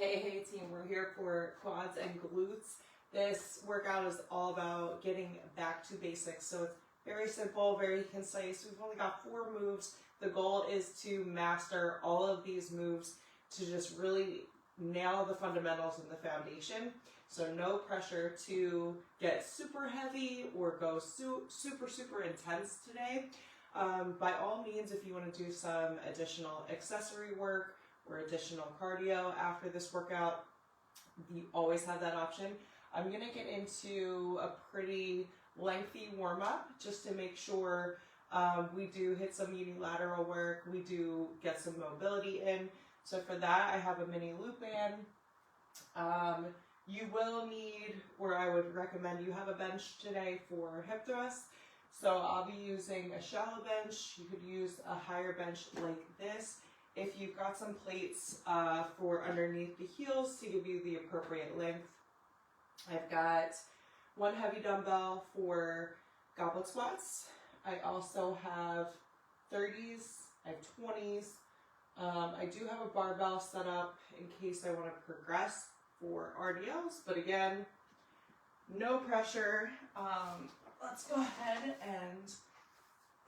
Hey team, we're here for quads and glutes. This workout is all about getting back to basics. So it's very simple, very concise. We've only got 4 moves. The goal is to master all of these moves to just really nail the fundamentals and the foundation. So no pressure to get super heavy or go super intense today. By all means, if you want to do some additional accessory work or additional cardio after this workout, you always have that option. I'm going to get into a pretty lengthy warm-up just to make sure we do hit some unilateral work, we do get some mobility in. So for that, I have a mini loop band. You will need, or I would recommend you have a bench today for hip thrusts. So I'll be using a shallow bench. You could use a higher bench like this. If you've got some plates for underneath the heels to give you the appropriate length. I've got 1 heavy dumbbell for goblet squats. I also have 30s, I have 20s. I do have a barbell set up in case I want to progress for RDLs, but again, no pressure. Let's go ahead and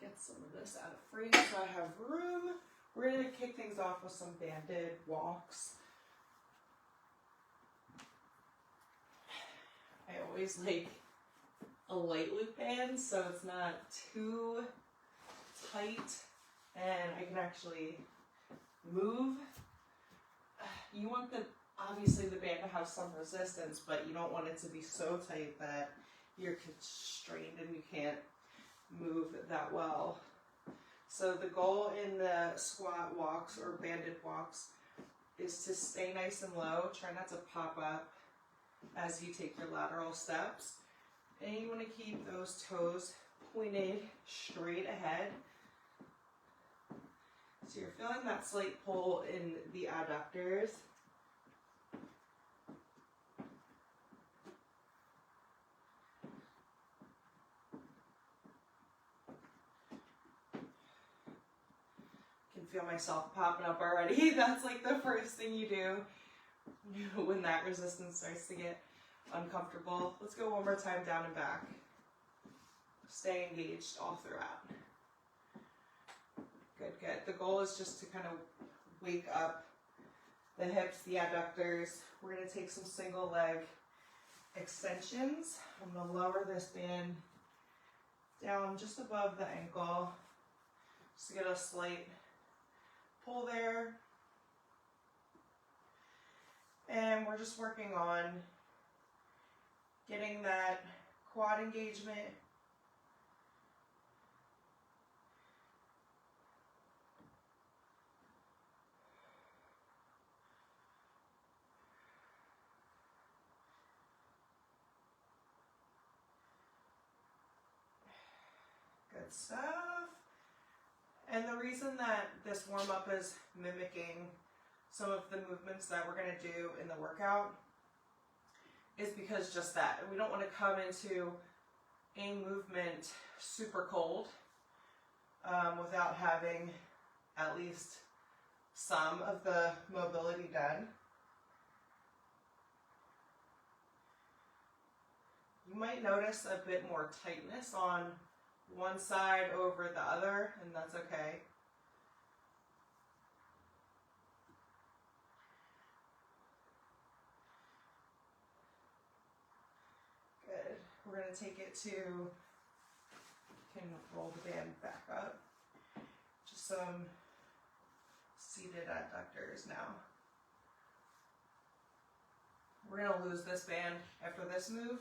get some of this out of frame so I have room. We're going to kick things off with some banded walks. I always like a light loop band so it's not too tight and I can actually move. You want obviously the band to have some resistance, but you don't want it to be so tight that you're constrained and you can't move that well. So the goal in the squat walks or banded walks is to stay nice and low. Try not to pop up as you take your lateral steps. And you want to keep those toes pointed straight ahead. So you're feeling that slight pull in the adductors. Feel myself popping up already. That's like the first thing you do when that resistance starts to get uncomfortable. Let's go one more time, down and back. Stay engaged all throughout. Good. The goal is just to kind of wake up the hips, the adductors. We're going to take some single leg extensions. I'm going to lower this band down just above the ankle just to get a slight pull there, and we're just working on getting that quad engagement. Good stuff. And the reason that this warm-up is mimicking some of the movements that we're going to do in the workout is because just that. We don't want to come into a movement super cold without having at least some of the mobility done. You might notice a bit more tightness on one side over the other, and that's okay. Good. We're going to take it to, can roll the band back up. Just some seated adductors now. We're going to lose this band after this move.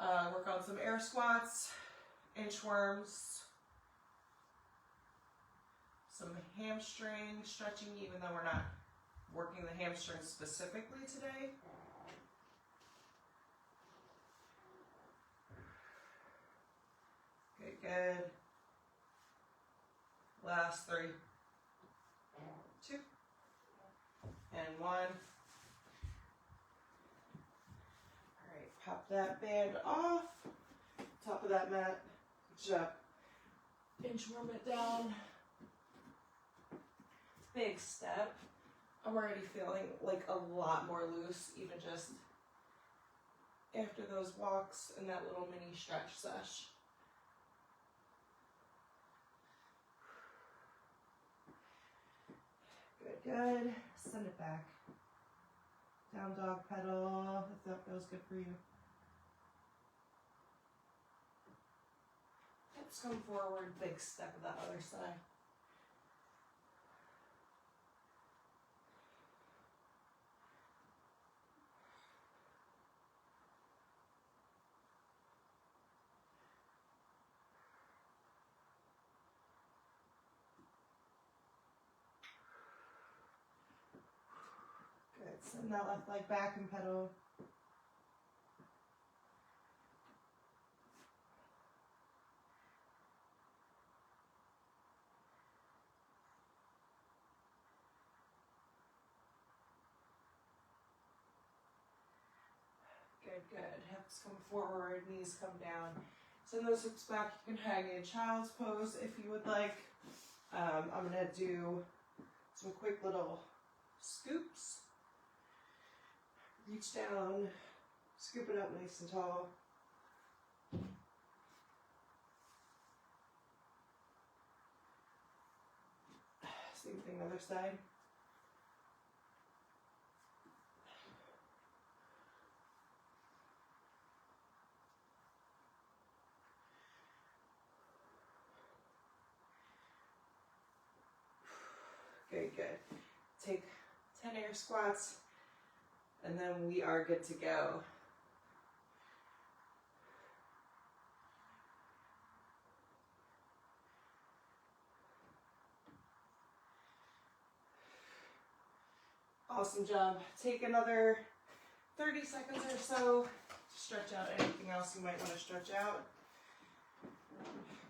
Work on some air squats, inchworms, some hamstring stretching, even though we're not working the hamstring specifically today. Good. Last 3, 2, and 1. All right, pop that band off, top of that mat. Jump, inchworm it down. Big step. I'm already feeling like a lot more loose, even just after those walks and that little mini stretch sesh. Good, good. Send it back. Down dog pedal, if that feels good for you. Hips come forward, big step of that other side. Good, send that left leg back and pedal. Good, good. Hips come forward, knees come down. Send those hips back. You can hang in child's pose if you would like. I'm going to do some quick little scoops. Reach down, scoop it up nice and tall. Same thing, other side. Good, good. Take 10 air squats, and then we are good to go. Awesome job. Take another 30 seconds or so to stretch out anything else you might want to stretch out.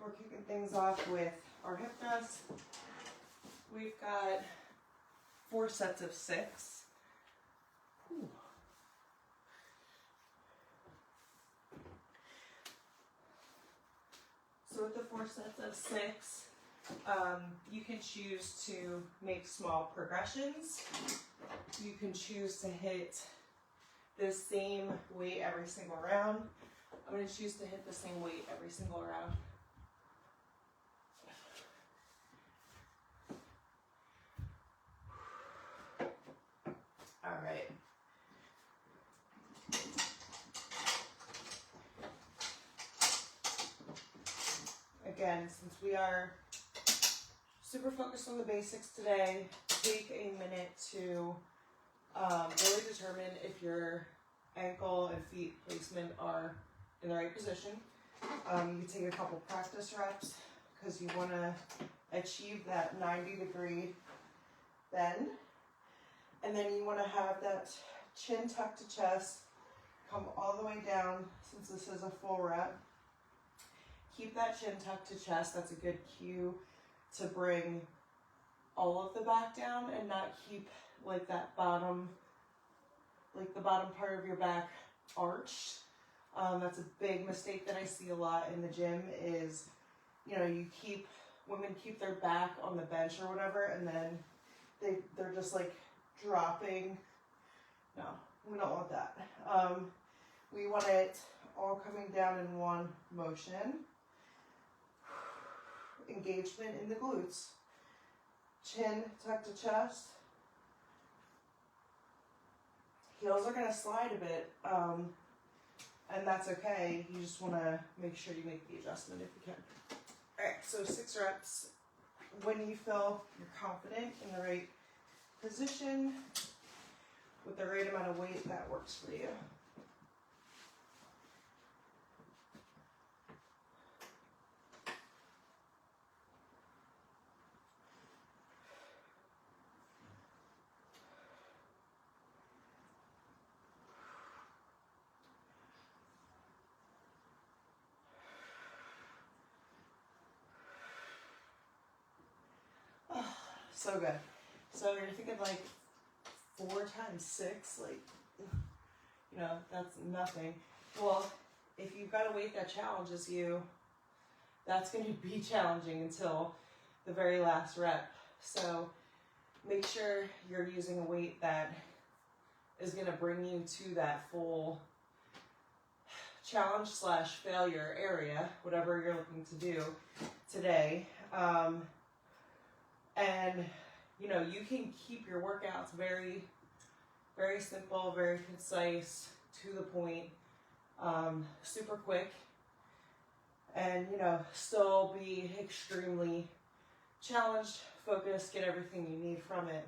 We're kicking things off with our hip thrust. We've got 4 sets of 6. Ooh. So with the 4 sets of 6, you can choose to make small progressions. You can choose to hit the same weight every single round. I'm going to choose to hit the same weight every single round. All right. Again, since we are super focused on the basics today, take a minute to really determine if your ankle and feet placement are in the right position. You can take a couple practice reps because you want to achieve that 90-degree bend. And then you want to have that chin tucked to chest, come all the way down since this is a full rep. Keep that chin tucked to chest. That's a good cue to bring all of the back down and not keep like that bottom, like the bottom part of your back arched. That's a big mistake that I see a lot in the gym is, you know, women keep their back on the bench or whatever, and then they're just like dropping. No, we don't want that. We want it all coming down in one motion. Engagement in the glutes. Chin tucked to chest. Heels are going to slide a bit, and that's okay. You just want to make sure you make the adjustment if you can. All right, so 6 reps. When you feel you're confident in the right position with the right amount of weight, that works for you. So good. So you're thinking like 4 times 6, like, you know, that's nothing. Well, if you've got a weight that challenges you, that's going to be challenging until the very last rep. So make sure you're using a weight that is going to bring you to that full challenge slash failure area, whatever you're looking to do today. And you know, you can keep your workouts very, very simple, very concise, to the point, super quick, and you know, still be extremely challenged, focused, get everything you need from it.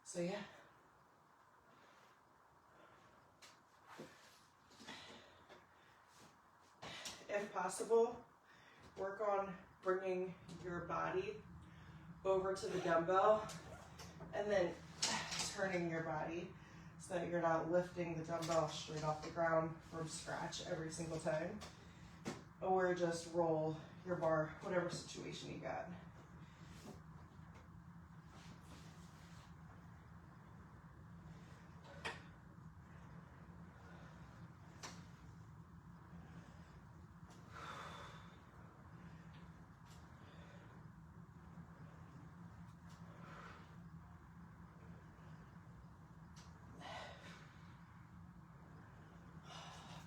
So yeah. If possible, work on bringing your body over to the dumbbell and then turning your body so that you're not lifting the dumbbell straight off the ground from scratch every single time, or just roll your bar, whatever situation you got.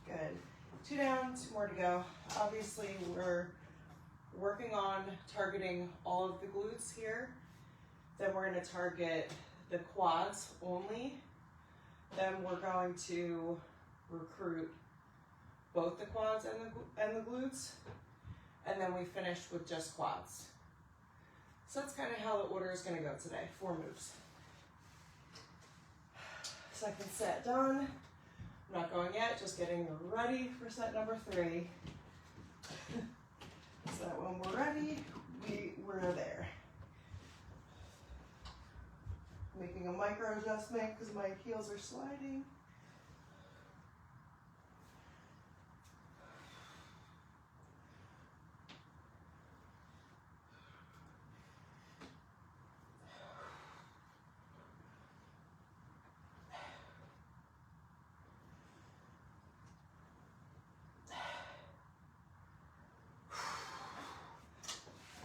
Good. 2 down, 2 more to go. Obviously, we're working on targeting all of the glutes here. Then we're going to target the quads only. Then we're going to recruit both the quads and the glutes. And then we finish with just quads. So that's kind of how the order is going to go today. 4 moves. Second set done. I'm not going yet, just getting ready for set number 3. So that when we're ready, we're there. Making a micro adjustment because my heels are sliding.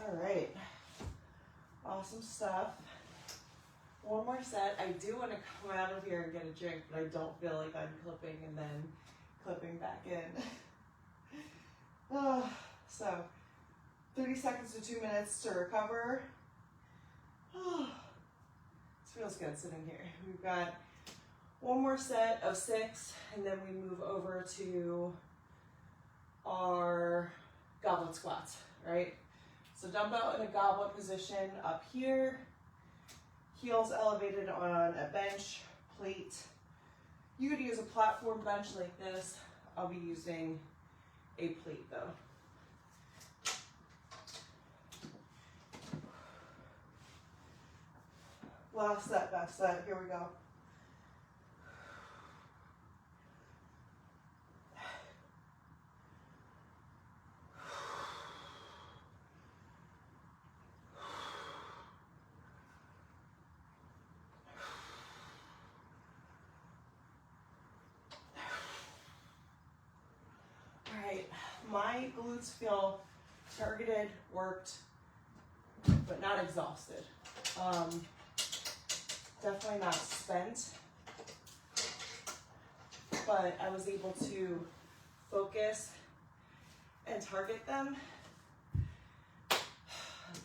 All right, awesome stuff. One more set. I do want to come out of here and get a drink, but I don't feel like I'm clipping and then clipping back in. So 30 seconds to 2 minutes to recover. This feels good sitting here. We've got one more set of 6, and then we move over to our goblet squats, right? So dumbbell in a goblet position up here, heels elevated on a bench, plate. You could use a platform bench like this. I'll be using a plate though. Last set, best set, here we go. My glutes feel targeted, worked, but not exhausted. Definitely not spent, but I was able to focus and target them.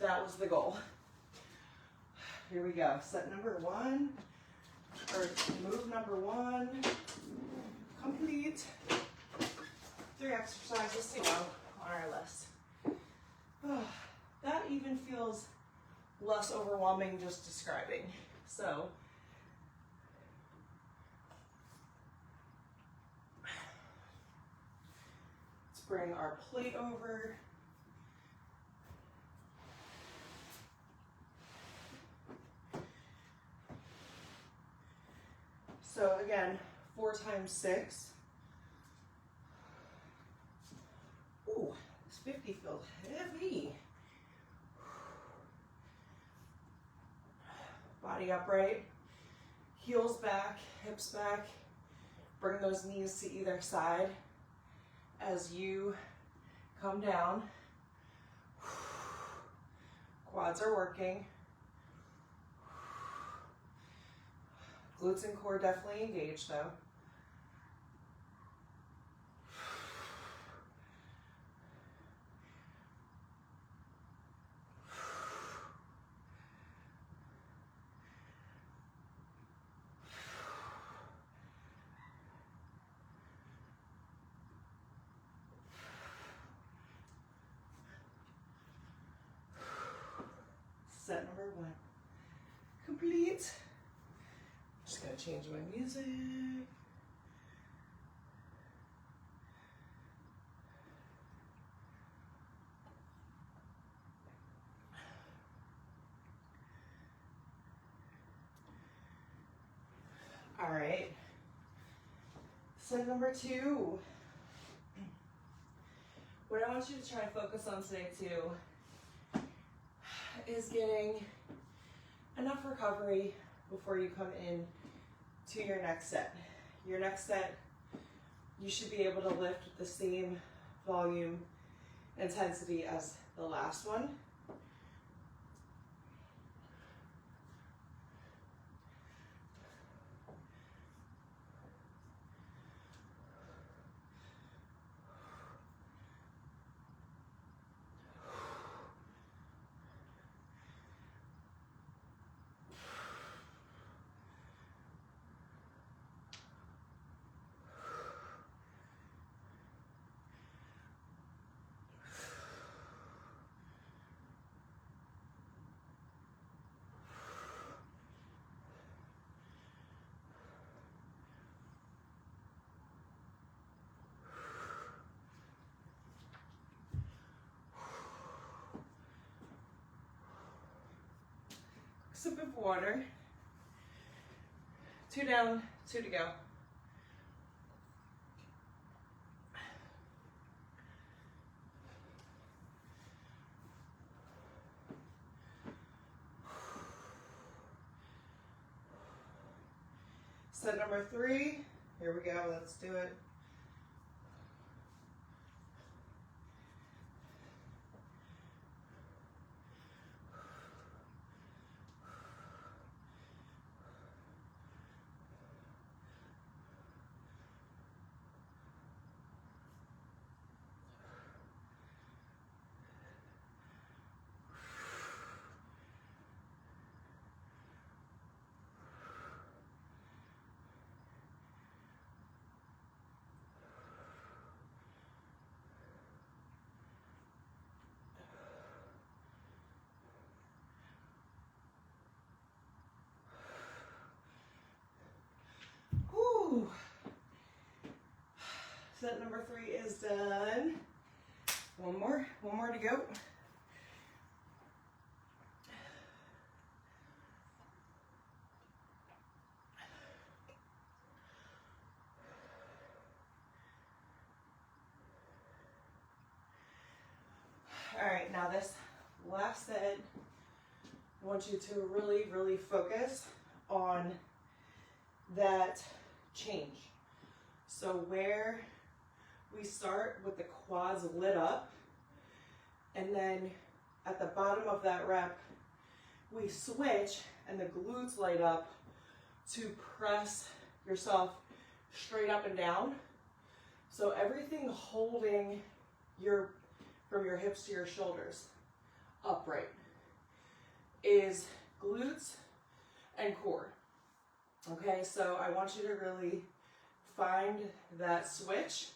That was the goal. Here we go. Set number 1, or move number 1, complete. 3 exercises to go on our list. That even feels less overwhelming just describing. So, let's bring our plate over. So again, 4 times 6. Ooh, this 50 feels heavy. Body upright, heels back, hips back. Bring those knees to either side as you come down. Quads are working. Glutes and core definitely engaged though. Set number 1 complete. Just gonna change my music. All right. Set number 2. What I want you to try and focus on today too is getting enough recovery before you come in to your next set. Your next set, you should be able to lift with the same volume intensity as the last one. Sip of water. 2 down, 2 to go. Set number 3. Here we go. Let's do it. Whew. Set number 3 is done. One more to go. All right, now this last set, I want you to really, really focus on that change. So where we start with the quads lit up, and then at the bottom of that rep, we switch and the glutes light up to press yourself straight up and down. So everything holding from your hips to your shoulders upright is glutes and core. Okay, so I want you to really find that switch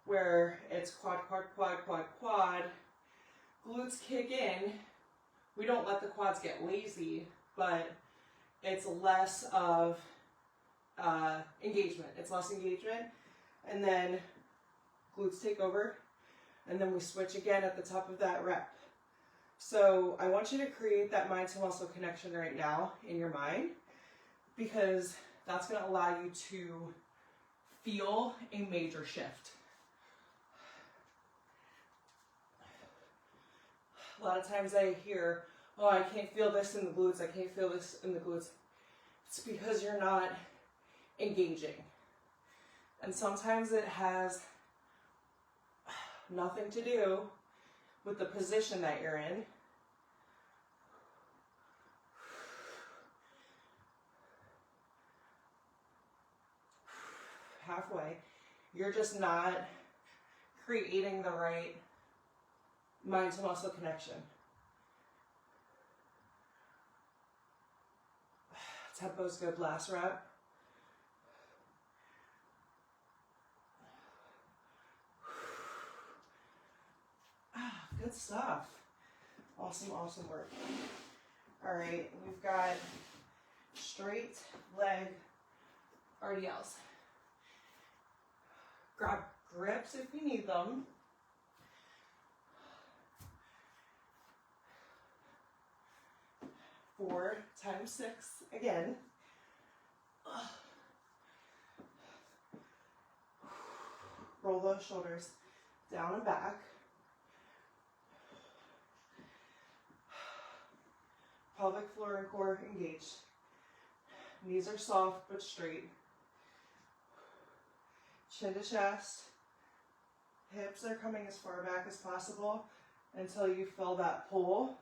where it's quad, quad, quad, quad, quad. Glutes kick in. We don't let the quads get lazy, but it's less of engagement. It's less engagement. And then glutes take over. And then we switch again at the top of that rep. So I want you to create that mind to muscle connection right now in your mind, because that's going to allow you to feel a major shift. A lot of times I hear, oh, I can't feel this in the glutes, I can't feel this in the glutes. It's because you're not engaging. And sometimes it has nothing to do with the position that you're in. halfway. You're just not creating the right mind to muscle connection. Tempo's good. Last rep. Good stuff. Awesome, awesome work. All right, we've got straight leg RDLs. Grab grips if you need them. Four times 6 again. Roll those shoulders down and back. Pelvic floor and core engaged. Knees are soft but straight. Chin to chest. Hips are coming as far back as possible until you feel that pull.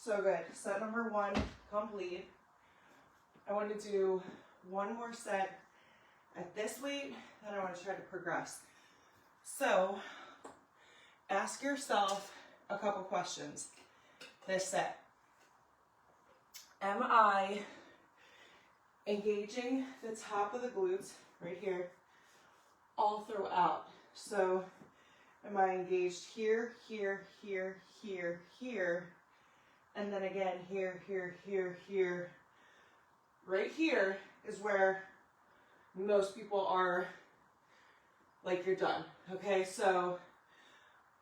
So good. Set number 1 complete. I want to do one more set at this weight, then I want to try to progress. So ask yourself a couple questions this set. Am I engaging the top of the glutes right here all throughout? So am I engaged here, here, here, here, here, and then again here, here, here, here. Right here is where most people are like you're done. Okay, so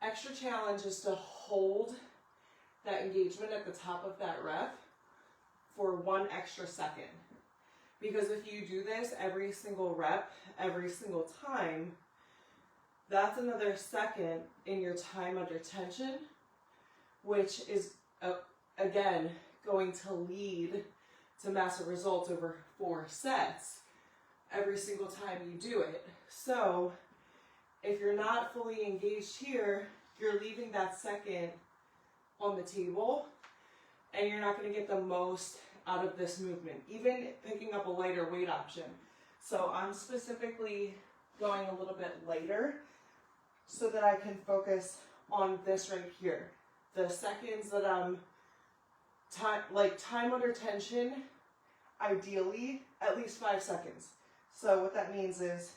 extra challenge is to hold that engagement at the top of that rep for 1 extra second. Because if you do this every single rep, every single time, that's another second in your time under tension, which is, again, going to lead to massive results over 4 sets every single time you do it. So if you're not fully engaged here, you're leaving that second on the table and you're not going to get the most out of this movement, even picking up a lighter weight option. So I'm specifically going a little bit lighter so that I can focus on this right here. The seconds that I'm time under tension, ideally at least 5 seconds. So what that means is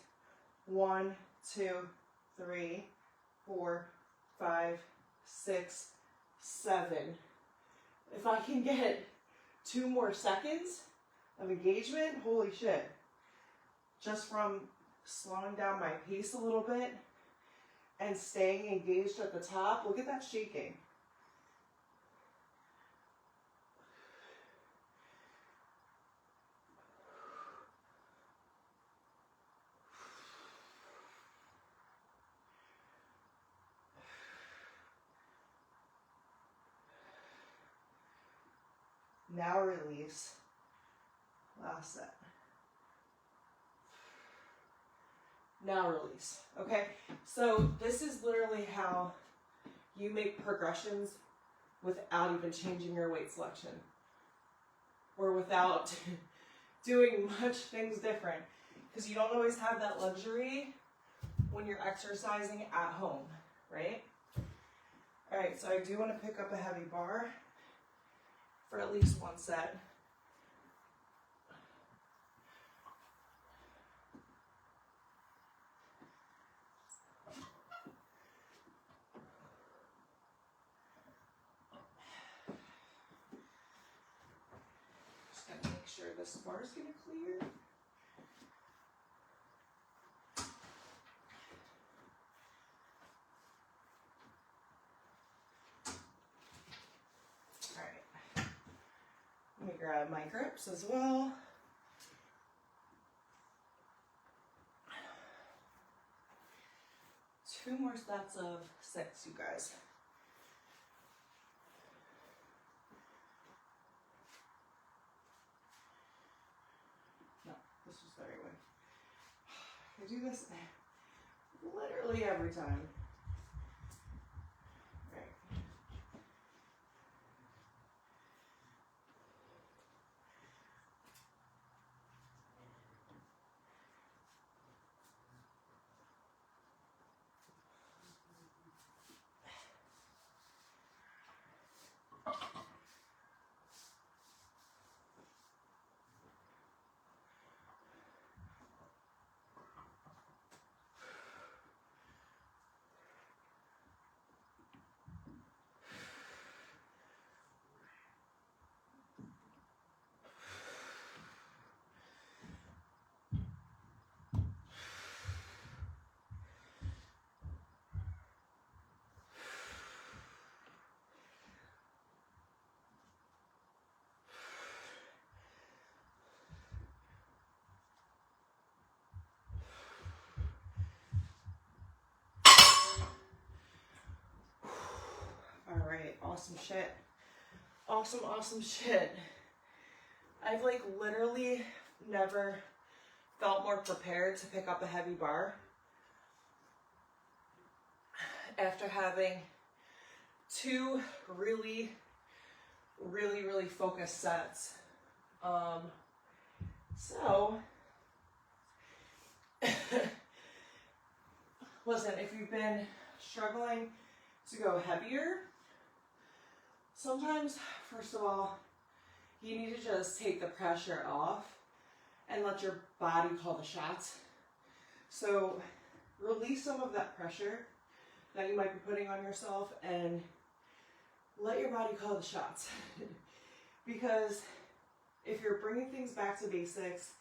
1, 2, 3, 4, 5, 6, 7. If I can get 2 more seconds of engagement, holy shit. Just from slowing down my pace a little bit and staying engaged at the top. Look at that shaking. Now release. Last set. Now release. Okay, so this is literally how you make progressions without even changing your weight selection or without doing much things different, because you don't always have that luxury when you're exercising at home, right? All right, so I do want to pick up a heavy bar for at least 1 set. Just gotta make sure this bar is gonna clear. Let me grab my grips as well. 2 more sets of 6, you guys. No, this was the right way. I do this literally every time. Right. All right, awesome shit. Awesome shit. I've like literally never felt more prepared to pick up a heavy bar after having 2 really focused sets. So listen, if you've been struggling to go heavier, sometimes, first of all, you need to just take the pressure off and let your body call the shots. So release some of that pressure that you might be putting on yourself and let your body call the shots. Because if you're bringing things back to basics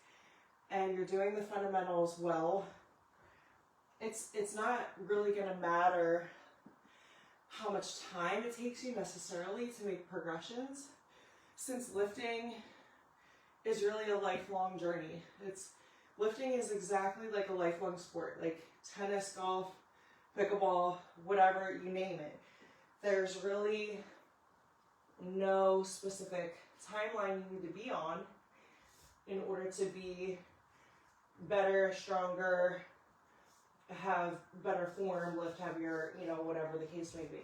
and you're doing the fundamentals well, it's not really going to matter how much time it takes you necessarily to make progressions, since lifting is really a lifelong journey. Lifting is exactly like a lifelong sport, like tennis, golf, pickleball, whatever, you name it. There's really no specific timeline you need to be on in order to be better, stronger, have better form, lift heavier, whatever the case may be.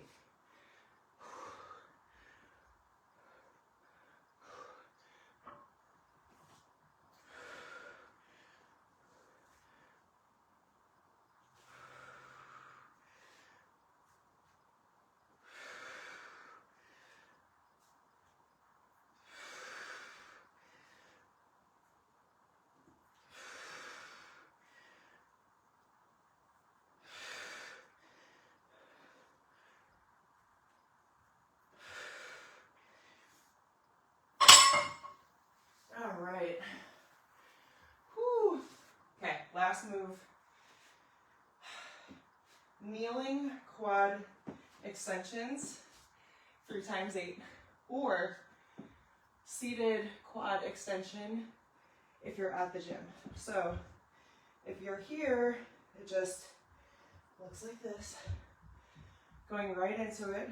All right. Whew. Okay, last move. Kneeling quad extensions 3 times 8, or seated quad extension if you're at the gym. So if you're here, it just looks like this, going right into it.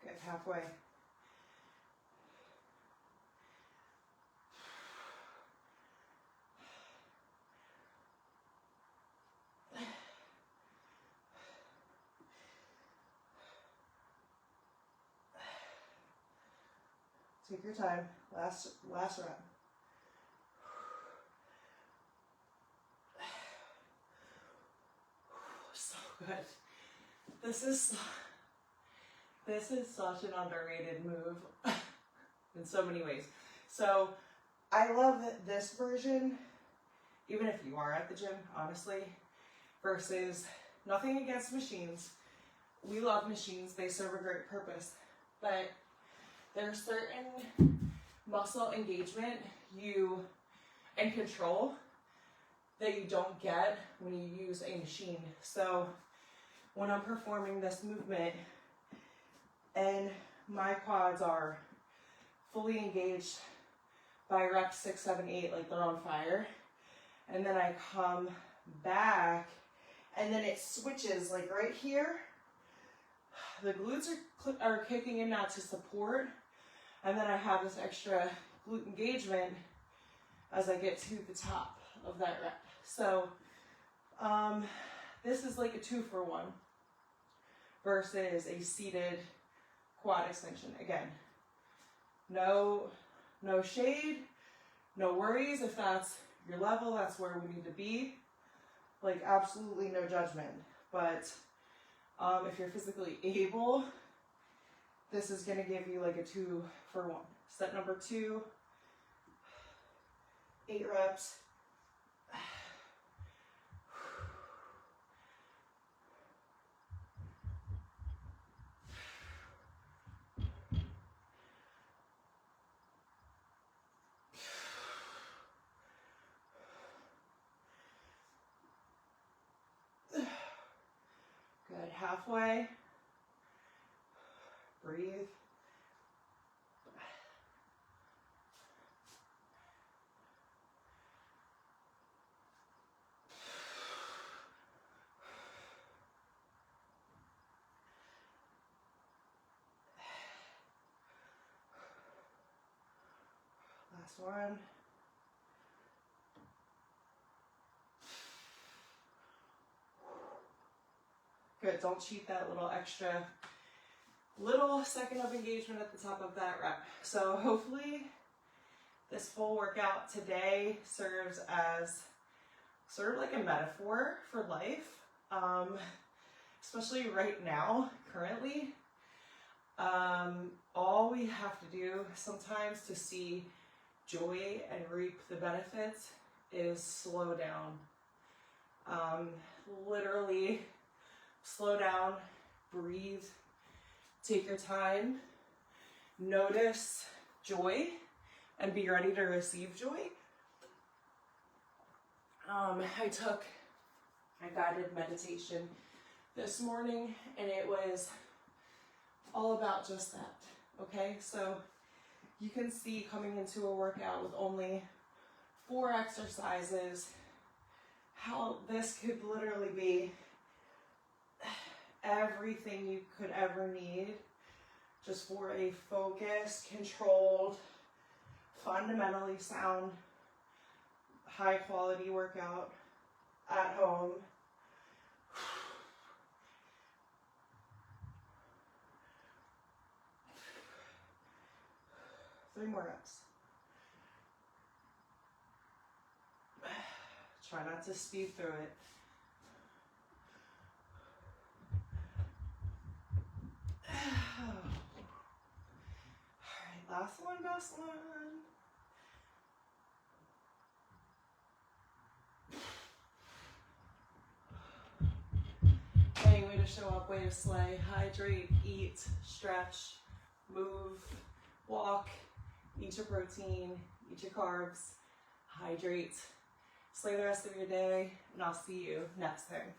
Good, halfway. Take your time. Last rep. So good. This is such an underrated move in so many ways. So I love this version, even if you are at the gym, honestly, versus nothing against machines. We love machines. They serve a great purpose. But there's certain muscle engagement and control that you don't get when you use a machine. So when I'm performing this movement and my quads are fully engaged by rep 6, 7, 8, like they're on fire, and then I come back and then it switches like right here, the glutes are kicking in now to support, and then I have this extra glute engagement as I get to the top of that rep. So this is like a 2-for-1 versus a seated quad extension. Again, no shade, no worries. If that's your level, that's where we need to be. Like, absolutely no judgment. But if you're physically able, this is going to give you like a 2-for-1. Set number 2, 8 reps. Good. Halfway. Breathe. Last one. Good. Don't cheat that little second of engagement at the top of that rep. So hopefully this full workout today serves as sort of like a metaphor for life, especially right now, currently. All we have to do sometimes to see joy and reap the benefits is slow down. Literally slow down, breathe, take your time, notice joy, and be ready to receive joy. I took a guided meditation this morning, and it was all about just that, okay? So you can see coming into a workout with only 4 exercises, how this could literally be everything you could ever need just for a focused, controlled, fundamentally sound, high quality workout at home. Three more reps. Try not to speed through it. Alright, last one. Hey, way to show up, way to slay. Hydrate, eat, stretch, move, walk, eat your protein, eat your carbs, hydrate, slay the rest of your day, and I'll see you next time.